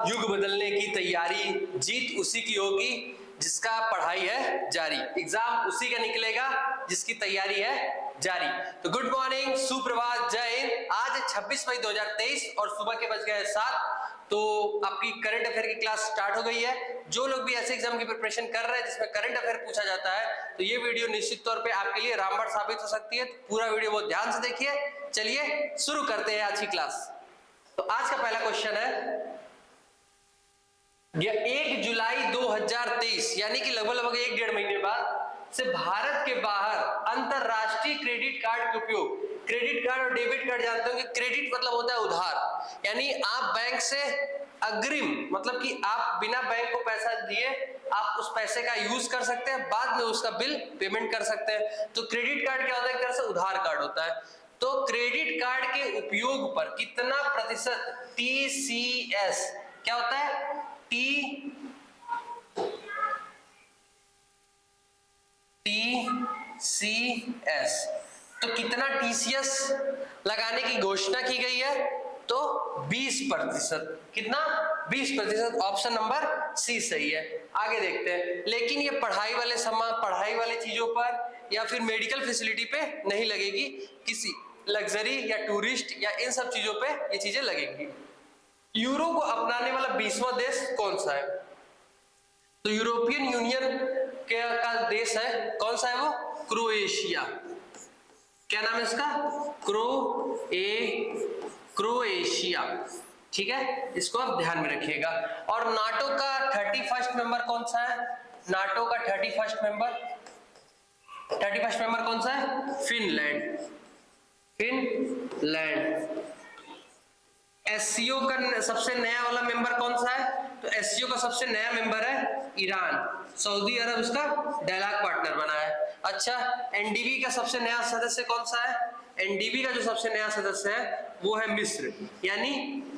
युग बदलने की तैयारी, जीत उसी की होगी जिसका पढ़ाई है जारी। एग्जाम उसी का निकलेगा जिसकी तैयारी है जारी। तो गुड मॉर्निंग, सुप्रभात, जय हिंद। आज है 26 मई 2023 और सुबह के बज गए 7। तो आपकी करंट अफेयर की क्लास स्टार्ट हो गई है। जो लोग भी ऐसे एग्जाम की प्रिपरेशन कर रहे हैं जिसमें करंट अफेयर पूछा जाता है, तो ये वीडियो निश्चित तौर पे आपके लिए रामबाण साबित हो सकती है। तो पूरा वीडियो बहुत ध्यान से देखिए। चलिए शुरू करते हैं आज की क्लास। तो आज का पहला क्वेश्चन है, 1 जुलाई 2023 यानी कि लगभग 1-1.5 महीने बाद से भारत के बाहर अंतरराष्ट्रीय क्रेडिट कार्ड के उपयोग, क्रेडिट कार्ड और डेबिट कार्ड जानते होंगे। क्रेडिट मतलब होता है उधार, यानी आप बैंक से अग्रिम, मतलब कि आप बिना बैंक को पैसा दिए आप उस पैसे का यूज कर सकते हैं, बाद में उसका बिल पेमेंट कर सकते हैं। तो क्रेडिट कार्ड क्या होता है? एक तरह से उधार कार्ड होता है। तो क्रेडिट कार्ड के उपयोग पर कितना प्रतिशत TCS क्या होता है? TCS, तो कितना TCS लगाने की घोषणा की गई है? तो 20%। कितना? 20%। ऑप्शन नंबर सी सही है। आगे देखते हैं। लेकिन ये पढ़ाई वाले चीजों पर या फिर मेडिकल फैसिलिटी पे नहीं लगेगी, किसी लग्जरी या टूरिस्ट या इन सब चीजों पे ये चीजें लगेंगी। यूरो को अपनाने वाला 20वां देश कौन सा है? तो यूरोपियन यूनियन का देश है, कौन सा है वो? क्रोएशिया। क्या नाम है इसका? क्रोएशिया। ठीक है, इसको आप ध्यान में रखिएगा। और नाटो का 31st मेंबर कौन सा है? नाटो का 31st मेंबर कौन सा है? फिनलैंड। एससीओ का सबसे नया वाला मेंबर कौन सा है? तो एससीओ का सबसे नया मेंबर है ईरान। सऊदी अरब इसका डायलॉग पार्टनर बना है। अच्छा, एनडीबी का सबसे नया सदस्य कौन सा है? एनडीबी का जो सबसे नया सदस्य है वो है मिस्र यानी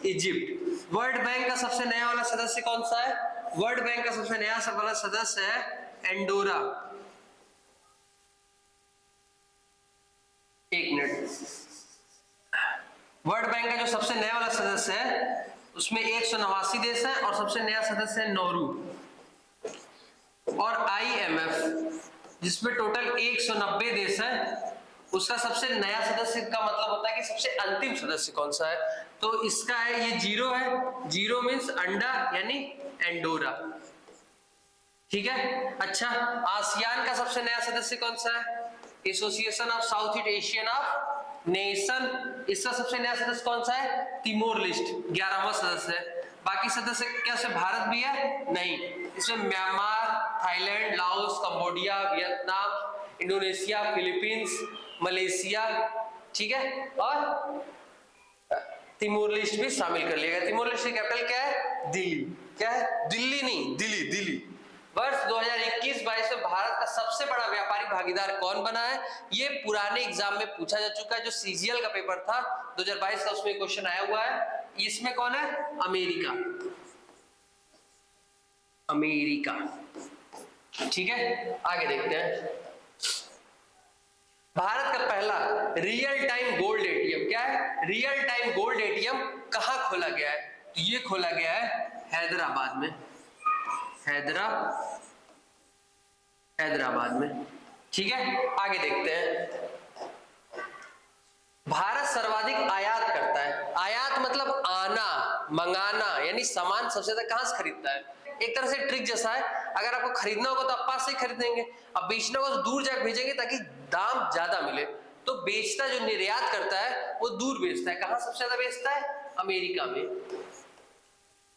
इजिप्ट। वर्ल्ड बैंक का सबसे नया वाला सदस्य कौन सा है? वर्ल्ड बैंक का सबसे नया वाला सदस्य है एंडोरा। एक मिनट। वर्ल्ड बैंक का जो सबसे नया वाला सदस्य है उसमें 189 देश है और सबसे नया सदस्य है नौरू। और IMF जिसमें टोटल 190 देश है, उसका सबसे नया सदस्य का मतलब होता है कि सबसे अंतिम सदस्य कौन सा है? तो इसका है, ये 0 है। 0 मीन्स अंडा यानी एंडोरा। ठीक है। अच्छा, आसियान का सबसे नया सदस्य कौन सा है? Association of south east Asian of nation. इसका सबसे नया सदस्य कौन सा है? तिमोर लिस्ट 11वां सदस्य है। बाकी सदस्य क्या से भारत भी है? नहीं। इसमें Myanmar, Thailand, Laos, Cambodia, Vietnam, Indonesia, Philippines, Malaysia, ठीक है, और तिमोर लिस्ट भी शामिल कर लिया गया। तिमोर लिस्ट की कैपिटल क्या है? दिल्ली। क्या है? दिल्ली नहीं, दिल्ली। वर्ष 2021-22 में भारत का सबसे बड़ा व्यापारी भागीदार कौन बना है? ये पुराने एग्जाम में पूछा जा चुका है। जो CGL का पेपर था 2022 का, उसमें क्वेश्चन आया हुआ है। इसमें कौन है? अमेरिका। ठीक है, आगे देखते हैं। भारत का पहला रियल टाइम गोल्ड ATM क्या है? रियल टाइम गोल्ड ATM कहां खोला गया है? तो ये खोला गया है हैदराबाद में। हैदराबाद में। ठीक है, आगे देखते हैं। भारत सर्वाधिक आयात करता है। आयात मतलब आना, मंगाना, यानी सामान सबसे ज्यादा कहां से खरीदता है? एक तरह से ट्रिक जैसा है। अगर आपको खरीदना होगा तो आप पास से ही खरीदेंगे, अब बेचना होगा तो दूर जाकर भेजेंगे ताकि दाम ज्यादा मिले। तो बेचता, जो निर्यात करता है वो दूर बेचता है। कहां सबसे ज्यादा बेचता है? अमेरिका में।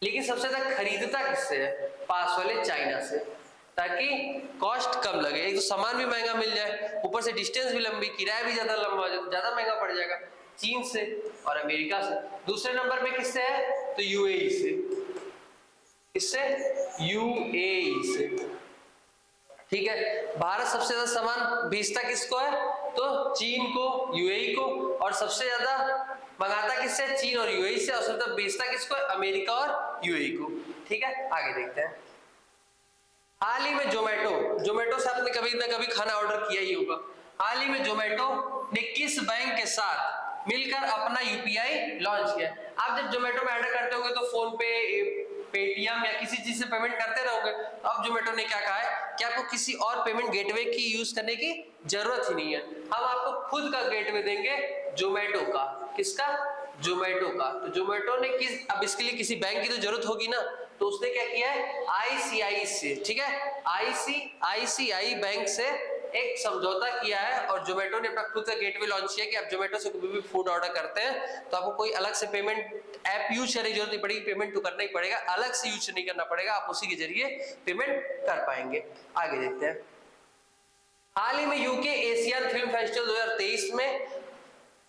लेकिन सबसे ज्यादा खरीदता किससे है? पास वाले चाइना से, ताकि कॉस्ट कम लगे। एक तो सामान भी महंगा मिल जाए, ऊपर से डिस्टेंस भी लंबी, किराया भी ज्यादा लंबा हो जाए तो ज्यादा महंगा पड़ जाएगा। चीन से और अमेरिका से। दूसरे नंबर पे किससे है? तो UAE से। इससे UAE से। ठीक है, भारत सबसे ज्यादा सामान बेचता किसको है? तो चीन को, UAE को, और सबसे ज्यादा मंगाता किससे? चीन और UAE से, और सबसे ज्यादा बेचता किसको? अमेरिका और UAE को। ठीक है, आगे देखते हैं। हाल ही में जोमेटो से आपने कभी ना कभी खाना ऑर्डर किया ही होगा। हाल ही में जोमेटो ने किस बैंक के साथ मिलकर अपना UPI लॉन्च किया? आप जब जोमेटो में ऑर्डर करते होंगे तो फोन पे, पेटीएम या किसी चीज से पेमेंट करते रहोगे। अब जोमेटो ने क्या कहा है कि आपको किसी और पेमेंट गेटवे की यूज करने की जरूरत ही नहीं है, हम आपको खुद का गेटवे देंगे जोमेटो का। किसका? जोमेटो का। तो जोमेटो ने अब इसके लिए किसी बैंक की तो जरूरत होगी ना, तो उसने क्या किया है, आईसीआई से, ठीक है, आईसीआई बैंक से एक समझौता किया है और जोमेटो ने अपना खुद का गेटवे लॉन्च किया कि आप जोमेटो से कोई भी फूड ऑर्डर करते हैं तो आपको कोई अलग से पेमेंट ऐप यूज करने की जरूरत नहीं पड़ेगी, पेमेंट तो करना ही पड़ेगा, अलग से यूज नहीं करना पड़ेगा, आप उसी के जरिए पेमेंट कर पाएंगे। आगे देखते हैं। हाल ही में यूके एशियन फिल्म फेस्टिवल 2023 में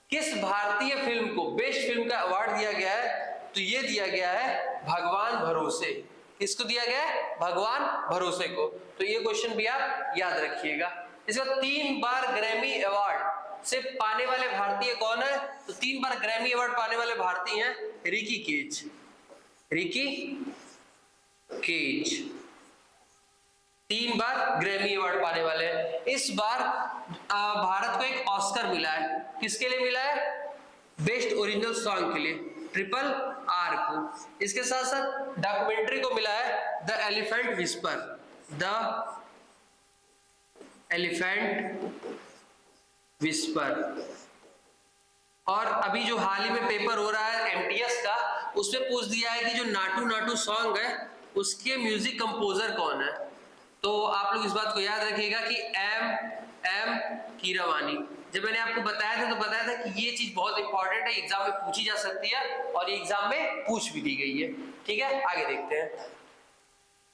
किस भारतीय फिल्म को बेस्ट फिल्म का अवार्ड दिया गया है? तो ये दिया गया है भगवान भरोसे। किसको दिया गया है? भगवान भरोसे को। तो ये क्वेश्चन भी आप याद रखिएगा। इसका 3 बार ग्रैमी अवार्ड से पाने वाले भारतीय कौन है? तो 3 बार ग्रैमी अवार्ड पाने वाले भारतीय हैं रिकी केज। रिकी केज 3 बार ग्रैमी अवार्ड पाने वाले हैं। इस बार भारत को एक ऑस्कर मिला है। किसके लिए मिला है? बेस्ट ओरिजिनल सॉन्ग के लिए, ट्रिपल आर को। इसके साथ साथ डॉक्यूमेंट्री को मिला है the elephant whisper, the elephant whisper. और अभी जो हाल ही में पेपर हो रहा है एमटीएस का, उसमें पूछ दिया है कि जो नाटू नाटू सॉन्ग है उसके म्यूजिक कंपोजर कौन है? तो आप लोग इस बात को याद रखिएगा कि एम कीरवानी। जब मैंने आपको बताया था तो बताया था कि ये चीज बहुत इंपॉर्टेंट है, एग्जाम में पूछी जा सकती है और एग्जाम में पूछ भी दी गई है। ठीक है, आगे देखते हैं।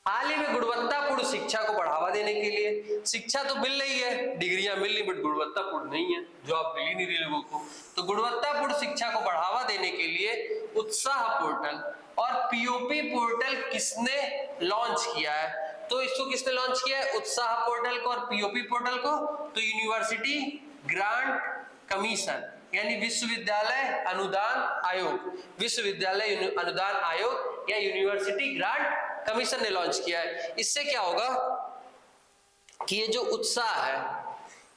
हाल ही में गुणवत्तापूर्ण शिक्षा को बढ़ावा देने के लिए, शिक्षा तो मिल रही है, डिग्रियां मिल रही, बट गुणवत्तापूर्ण नहीं है, जॉब मिल ही नहीं रही लोगों को। तो गुणवत्तापूर्ण शिक्षा को बढ़ावा देने के लिए उत्साह पोर्टल और पीओपी पोर्टल किसने लॉन्च किया है? तो इसको किसने लॉन्च किया है? उत्साह पोर्टल को और पीओपी पोर्टल को तो यूनिवर्सिटी ग्रांट कमीशन यानी विश्वविद्यालय अनुदान आयोग, विश्वविद्यालय अनुदान आयोग या यूनिवर्सिटी ग्रांट कमीशन ने लॉन्च किया है। इससे क्या होगा कि ये जो उत्साह है,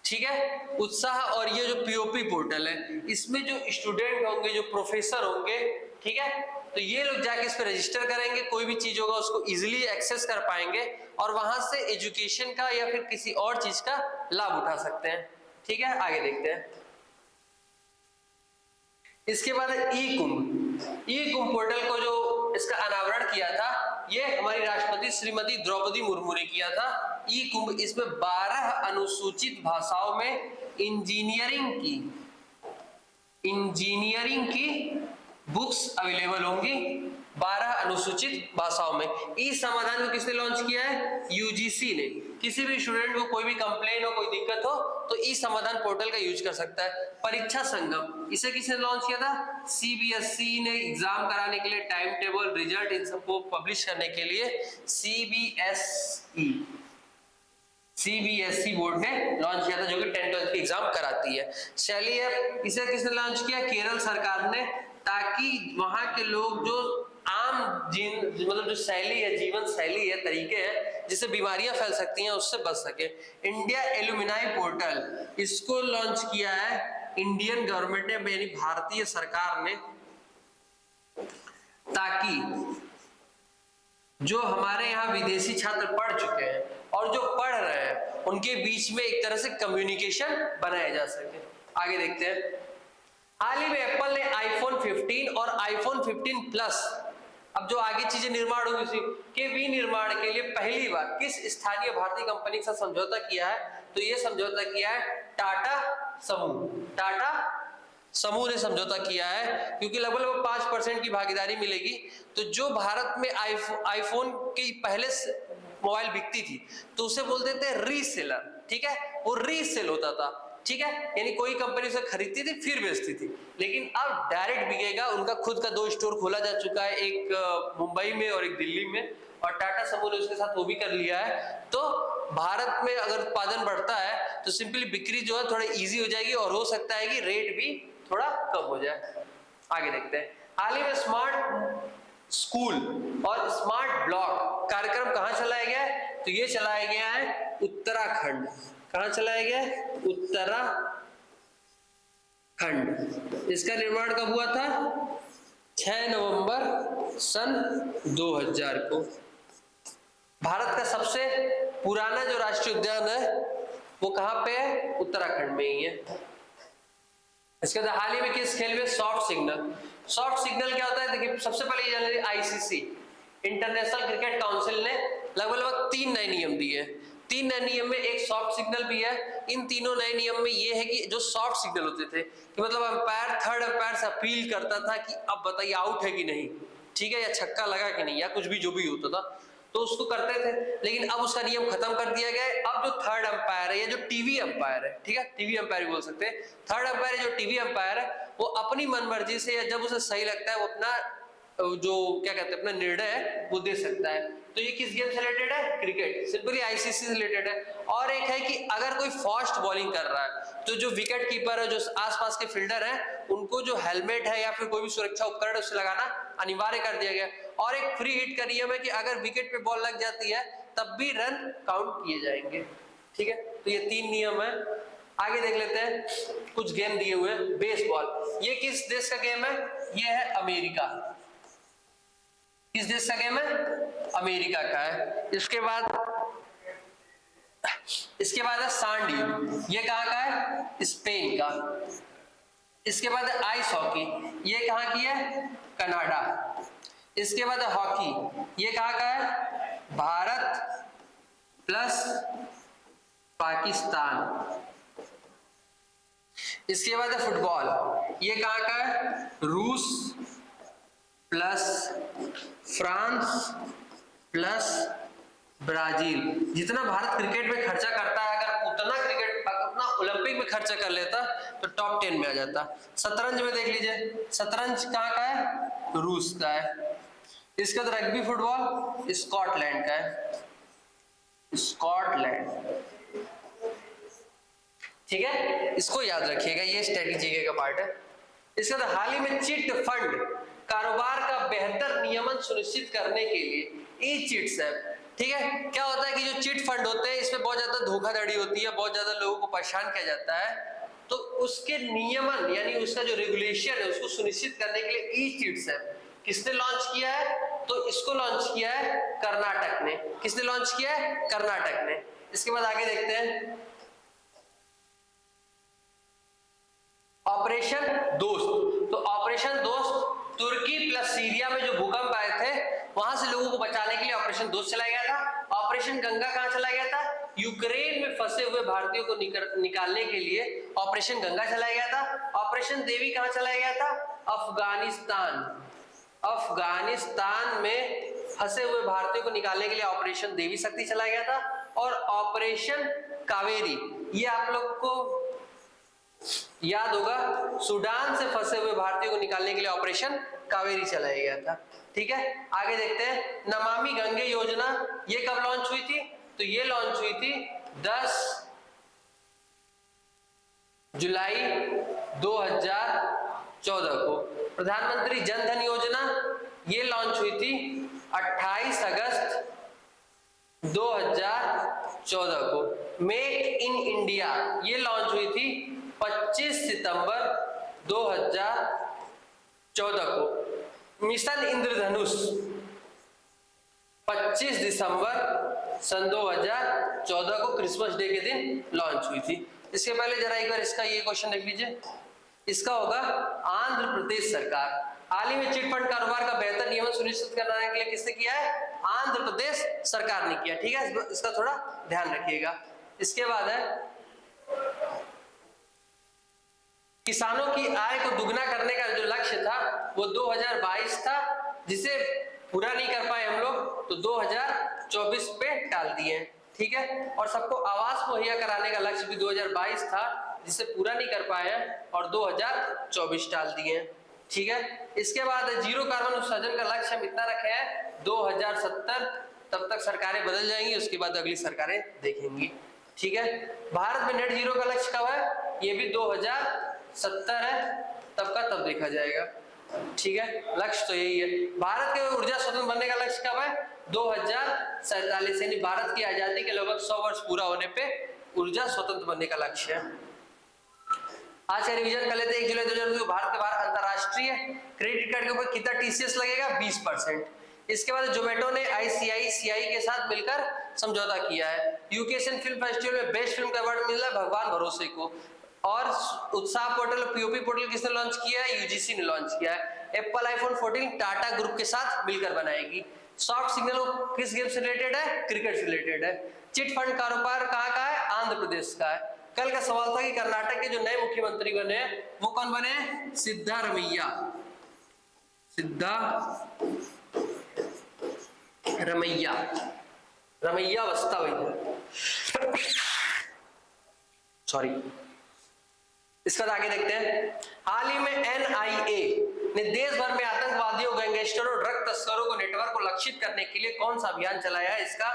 ठीक है, उत्साह और ये जो पीओपी पोर्टल है, इसमें जो स्टूडेंट होंगे, जो प्रोफेसर होंगे, ठीक है, तो ये लोग जाके इस पे रजिस्टर करेंगे, कोई भी चीज होगा उसको इजीली एक्सेस कर पाएंगे और वहां से एजुकेशन का या फिर किसी और चीज का लाभ उठा सकते हैं। ठीक है, आगे देखते हैं। इसके बाद ई कुंभ पोर्टल को जो इसका अनावरण किया था, ये हमारी राष्ट्रपति श्रीमती द्रौपदी मुर्मू ने किया था। ई कुंभ, इसमें 12 अनुसूचित भाषाओं में इंजीनियरिंग की बुक्स अवेलेबल होंगी, 12 अनुसूचित भाषाओं में। ई समाधान को किसने लॉन्च किया है? यूजीसी ने। किसी भी स्टूडेंट को कोई भी कंप्लेन हो, कोई दिक्कत हो तो ई समाधान पोर्टल का यूज कर सकता है। परीक्षा संगम, इसे किसने लॉन्च किया था? सीबीएसई ने एग्जाम कराने के लिए टाइम टेबल, रिजल्ट, इन सबको पब्लिश करने के लिए सीबीएसई बोर्ड ने लॉन्च किया था, जो कि 10th-12th की एग्जाम कराती है। शैली ऐप, इसे किसने लॉन्च किया? केरल सरकार ने, ताकि वहां के लोग जो आम मतलब जो शैली है, जीवन शैली है, तरीके हैं जिससे बीमारियां फैल सकती हैं, उससे बच सके। इंडिया एलुमिनाई पोर्टल, इसको लॉन्च किया है इंडियन गवर्नमेंट ने, यानी भारतीय सरकार ने, ताकि जो हमारे यहाँ विदेशी छात्र पढ़ चुके हैं और जो पढ़ रहे हैं उनके बीच में एक तरह से कम्युनिकेशन बनाया जा सके। आगे देखते हैं। हाल ही में एप्पल ने आईफोन 15 और आईफोन 15 प्लस, अब जो आगे चीजें निर्माण होगी उसी के विनिर्माण के लिए पहली बार किस स्थानीय भारतीय कंपनी के साथ समझौता किया है? तो ये समझौता किया है टाटा समूह ने समझौता किया है, क्योंकि लगभग 5% की भागीदारी मिलेगी। तो जो भारत में आईफोन की पहले मोबाइल बिकती थी तो उसे बोलते थे रीसेलर, ठीक है, वो रीसेल होता था, ठीक है, यानी कोई कंपनी उसे खरीदती थी फिर बेचती थी, लेकिन अब डायरेक्ट बिकेगा। उनका खुद का 2 स्टोर खोला जा चुका है, एक मुंबई में और एक दिल्ली में, और टाटा समूह ने उसके साथ वो भी कर लिया है। तो भारत में अगर उत्पादन बढ़ता है तो सिंपली बिक्री जो है थोड़ा इजी हो जाएगी और हो सकता है कि रेट भी थोड़ा कम हो जाए। आगे देखते हैं। हाल ही में स्मार्ट स्कूल और स्मार्ट ब्लॉक कार्यक्रम कहां चलाया गया है? तो ये चलाया गया है उत्तराखंड। कहां चलाया गया? उत्तराखंड। इसका निर्माण कब हुआ था? 6 नवंबर सन 2000 को। भारत का सबसे पुराना जो राष्ट्रीय उद्यान है वो कहाँ पे है? उत्तराखंड में ही है। इसके बाद हाल ही में किस खेल में सॉफ्ट सिग्नल, सॉफ्ट सिग्नल क्या होता है? देखिए सबसे पहले ये जान लीजिए, आईसीसी इंटरनेशनल क्रिकेट काउंसिल ने लगभग 3 नए नियम दिए। 3 नए नियम में एक सॉफ्ट सिग्नल भी है। इन तीनों नए नियम में ये है कि जो सॉफ्ट सिग्नल होते थे कि मतलब अंपायर थर्ड अंपायर से अपील करता था कि अब बताइए आउट है कि नहीं, ठीक है, या छक्का लगा कि नहीं, या कुछ भी जो भी होता था तो उसको करते थे। लेकिन अब उसका नियम खत्म कर दिया गया है। अब जो थर्ड अंपायर है या जो टीवी अंपायर है, ठीक है, टीवी अंपायर बोल सकते हैं, थर्ड अंपायर जो टीवी अंपायर है वो अपनी मनमर्जी से या जब उसे सही लगता है वो अपना जो क्या कहते हैं अपना निर्णय है वो दे सकता है। तो ये किस गेम से रिलेटेड है? क्रिकेट, सिंपली आईसीसी से रिलेटेड है। और एक है कि अगर कोई फास्ट बॉलिंग कर रहा है तो जो विकेट कीपर है, जो आसपास के फील्डर हैं, उनको जो हेलमेट है या फिर कोई भी सुरक्षा उपकरण उसे लगाना अनिवार्य कर दिया गया। और एक फ्री हिट का नियम है कि अगर विकेट पे बॉल लग जाती है तब भी रन काउंट किए जाएंगे, ठीक है। तो ये 3 नियम है। आगे देख लेते हैं कुछ गेम दिए हुए। बेसबॉल, ये किस देश का गेम है? ये है अमेरिका। किस देश का गेम है? अमेरिका का है। इसके बाद है सांड, ये कहाँ का है? स्पेन का। इसके बाद है आइस हॉकी, ये कहाँ की है? कनाडा। इसके बाद है हॉकी, ये कहाँ का है? भारत प्लस पाकिस्तान। इसके बाद है फुटबॉल, ये कहाँ का है? रूस प्लस फ्रांस प्लस ब्राजील। जितना भारत क्रिकेट में खर्चा करता है अगर उतना ओलंपिक में खर्चा कर लेता तो टॉप 10 में आ जाता। शतरंज में देख लीजिए, शतरंज कहाँ का है? रूस का है। इसके बाद रग्बी फुटबॉल स्कॉटलैंड का है, स्कॉटलैंड, ठीक है, इसको याद रखिएगा, ये स्ट्रेटेजी का पार्ट है। इसके बाद हाल ही में चिट फंड कारोबार का बेहतर नियमन सुनिश्चित करने के लिए ई चिट्स है, ठीक है। क्या होता है कि जो चिट फंड होते हैं इसमें बहुत ज्यादा धोखाधड़ी होती है, बहुत ज्यादा लोगों को परेशान किया जाता है, तो उसके नियमन यानी उसका जो रेगुलेशन है उसको सुनिश्चित करने के लिए ई चिट्स है। किसने लॉन्च किया है? तो इसको लॉन्च किया है कर्नाटक ने। किसने लॉन्च किया है? कर्नाटक ने। इसके बाद आगे देखते हैं ऑपरेशन दोस्त। तो ऑपरेशन दोस्त तुर्की प्लस सीरिया में जो भूकंप आए थे वहां से लोगों को बचाने के लिए ऑपरेशन दोस्त चलाया गया था। ऑपरेशन गंगा कहां चलाया गया था? यूक्रेन में फंसे हुए भारतीयों को निकालने के लिए ऑपरेशन गंगा चलाया गया था। ऑपरेशन देवी कहां चलाया गया था? अफगानिस्तान। अफगानिस्तान में फंसे हुए भारतीयों को निकालने के लिए ऑपरेशन देवी शक्ति चलाया गया था। और ऑपरेशन कावेरी, ये आप लोग को याद होगा, सूडान से फंसे हुए भारतीयों को निकालने के लिए ऑपरेशन कावेरी चलाया गया था, ठीक है। आगे देखते हैं नमामि गंगे योजना, ये कब लॉन्च हुई थी? तो ये लॉन्च हुई थी 10 जुलाई 2014 को। प्रधानमंत्री जन धन योजना ये लॉन्च हुई थी 28 अगस्त 2014 को। मेक इन इंडिया ये लॉन्च हुई थी 25 सितंबर 2014 को। मिशन इंद्रधनुष 25 दिसंबर सन 2014 को क्रिसमस डे के दिन लॉन्च हुई थी। इसके पहले जरा एक बार इसका ये क्वेश्चन देख लीजिए। इसका होगा आंध्र प्रदेश सरकार। हाल ही में चिट फंड कारोबार का बेहतर नियमन सुनिश्चित करने के लिए किसने किया है? आंध्र प्रदेश सरकार ने किया, ठीक है, इसका थोड़ा ध्यान रखिएगा। इसके बाद है किसानों की आय को दुगना करने का जो लक्ष्य था वो 2022 था, जिसे पूरा नहीं कर पाए हम लोग, तो 2024 पे टाल दिए, ठीक है। और सबको आवास मुहैया कराने का लक्ष्य भी 2022 था, जिसे पूरा नहीं कर पाए हैं और 2024 टाल दिए, ठीक है। इसके बाद जीरो कार्बन उत्सर्जन का लक्ष्य हम इतना रखे हैं 2070, तब तक सरकारें बदल जाएंगी, उसके बाद अगली सरकारें देखेंगी, ठीक है। भारत में नेट जीरो का लक्ष्य कब है? ये भी 2070 है, तब का तब देखा जाएगा, ठीक है। लक्ष्य तो यही है। भारत के ऊर्जा स्वतंत्र बनने का लक्ष्य कब है? 2047, यानी भारत की आजादी के लगभग 100 वर्ष पूरा होने पे ऊर्जा स्वतंत्र बनने का लक्ष्य है। आज का रिवीजन कर लेते हैं। 1 जुलाई 2022 भारत के बाहर अंतरराष्ट्रीय क्रेडिट कार्ड के ऊपर कितना टीसीएस लगेगा? 20%। इसके बाद जोमेटो ने आईसीआईसीआई के साथ मिलकर समझौता किया है। यूकेशन फिल्म फेस्टिवल में बेस्ट फिल्म का अवार्ड मिला है भगवान भरोसे को। और उत्साह पोर्टल पीओपी पोर्टल किसने लॉन्च किया है? यूजीसी ने लॉन्च किया है। एप्पल आईफोन 14 टाटा ग्रुप के साथ मिलकर बनाएगी। सॉफ्ट सिग्नल किस गेम से रिलेटेड है? क्रिकेट से रिलेटेड है। चिट फंड कारोबार कहाँ का है? आंध्र प्रदेश का है। कल का सवाल था कि कर्नाटक के जो नए मुख्यमंत्री बने वो कौन बने? सिद्धारमैया। रमैया रमैया बस्ता भैया, सॉरी। इसका आगे देखते हैं। हाल ही में एनआईए ने देश भर में आतंकवादियों, गैंगस्टरों, ड्रग तस्करों को नेटवर्क को लक्षित करने के लिए कौन सा अभियान चलाया है? इसका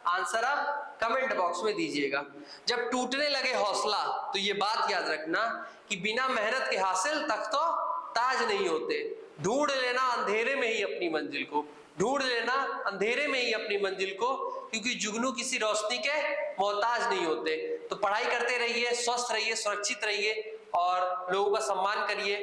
आंसर आप कमेंट बॉक्स में दीजिएगा। जब टूटने लगे हौसला तो ये बात याद रखना कि बिना मेहनत के हासिल तक तो ताज नहीं होते। ढूंढ लेना अंधेरे में ही अपनी मंजिल को, ढूंढ लेना अंधेरे में ही अपनी मंजिल को, क्योंकि जुगनू किसी रोशनी के मोहताज नहीं होते। तो पढ़ाई करते रहिए, स्वस्थ रहिए, सुरक्षित रहिए और लोगों का सम्मान करिए।